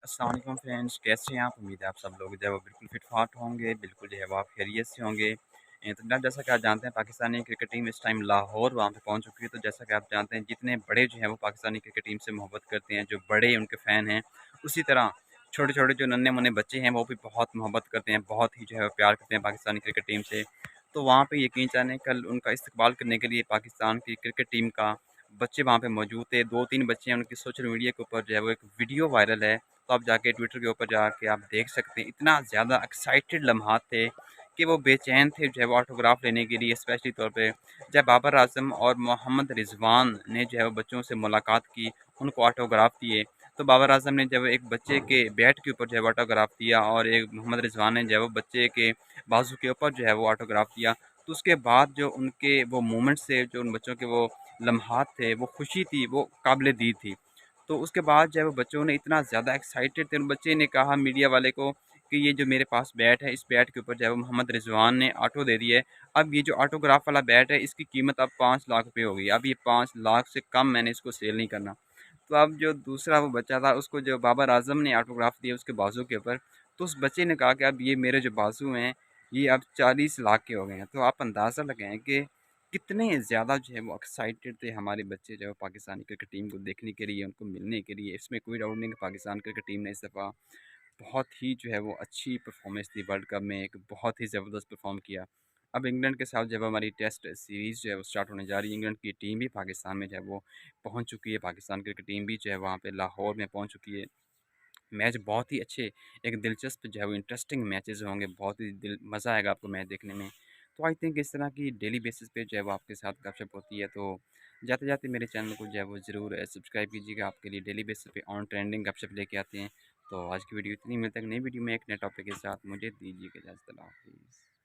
अस्सलाम वालेकुम फ्रेंड्स, कैसे हैं आप? उम्मीद है आप सब लोग जो है वो बिल्कुल फिट फाट होंगे, बिल्कुल जो है वो आप खैरियत से होंगे। तो जनाब जैसा कि आप जानते हैं पाकिस्तानी क्रिकेट टीम इस टाइम लाहौर वहाँ पे पहुँच चुकी है। तो जैसा कि आप जानते हैं जितने बड़े जो हैं वो पाकिस्तानी क्रिकेट टीम से मोहब्बत करते हैं, जो बड़े उनके फ़ैन हैं, उसी तरह छोटे-छोटे जो नन्हे-मुन्ने बच्चे हैं वो भी बहुत मोहब्बत करते हैं, बहुत ही जो है वो प्यार करते हैं पाकिस्तानी क्रिकेट टीम से। तो वहाँ पे यकीन जानिए कल उनका इस्तकबाल करने के लिए पाकिस्तान की क्रिकेट टीम का बच्चे वहाँ पे मौजूद थे। 2-3 बच्चे हैं, उनकी सोशल मीडिया के ऊपर जो है वो एक वीडियो वायरल है। तो आप जाके ट्विटर के ऊपर जाके आप देख सकते हैं, इतना ज़्यादा एक्साइटेड लम्हात थे कि वो बेचैन थे जो है वो ऑटोग्राफ लेने के लिए। स्पेशली तौर पे जब बाबर आज़म और मोहम्मद रिज़वान ने जो है वो बच्चों से मुलाकात की, उनको ऑटोग्राफ दिए। तो बाबर आज़म ने जब एक बच्चे के बैट के ऊपर जो है वो ऑटोग्राफ दिया और एक मोहम्मद रिज़वान ने जो है वो बच्चे के बाजू के ऊपर जो है वो ऑटोग्राफ दिया। तो उसके बाद जो उनके वो मोमेंट्स थे, जो उन बच्चों के वो लम्हात थे, वो खुशी थी, वो काबिल-ए-दीद थी। तो उसके बाद जो है वो बच्चों ने इतना ज़्यादा एक्साइटेड थे, उन बच्चे ने कहा मीडिया वाले को कि ये जो मेरे पास बैट है, इस बैट के ऊपर जो है वो मोहम्मद रिज़वान ने ऑटो दे दी है। अब ये जो ऑटोग्राफ वाला बैट है, इसकी कीमत अब 5 लाख रुपए हो गई। अब ये 5 लाख से कम मैंने इसको सेल नहीं करना। तो अब जो दूसरा वो बच्चा था, उसको जो बाबर आज़म ने ऑटोग्राफ दिया उसके बाजू के ऊपर, तो उस बच्चे ने कहा कि अब ये मेरे जो बाजू हैं, ये अब 40 लाख के हो गए हैं। तो आप अंदाज़ा लगाएँ कि कितने ज़्यादा जो है वो एक्साइटेड थे हमारे बच्चे जो है पाकिस्तानी क्रिकेट टीम को देखने के लिए, उनको मिलने के लिए। इसमें कोई डाउट नहीं कि पाकिस्तान क्रिकेट टीम ने इस दफ़ा बहुत ही जो है वो अच्छी परफॉर्मेंस दी वर्ल्ड कप में, एक बहुत ही ज़बरदस्त परफॉर्म किया। अब इंग्लैंड के साथ जब हमारी टेस्ट सीरीज़ जो है वो स्टार्ट होने जा रही है, इंग्लैंड की टीम भी पाकिस्तान में जो है वो पहुँच चुकी है। पाकिस्तान क्रिकेट टीम भी जो है वहाँ पे लाहौर में पहुँच चुकी है। मैच बहुत ही अच्छे, एक दिलचस्प जो है वो इंटरेस्टिंग मैचेज़ होंगे, बहुत ही दिल मज़ा आएगा आपको मैच देखने में। तो आई थिंक इस तरह की डेली बेसिस पे जो है वो आपके साथ गपशप होती है। तो जाते-जाते मेरे चैनल को जो है वो ज़रूर सब्सक्राइब कीजिएगा, आपके लिए डेली बेसिस पे ऑन ट्रेंडिंग गपशप लेके आते हैं। तो आज की वीडियो इतनी, मिलते हैं एक नई वीडियो में एक नए टॉपिक के साथ। मुझे दीजिए इजाज़त, अल्लाह हाफ़िज़।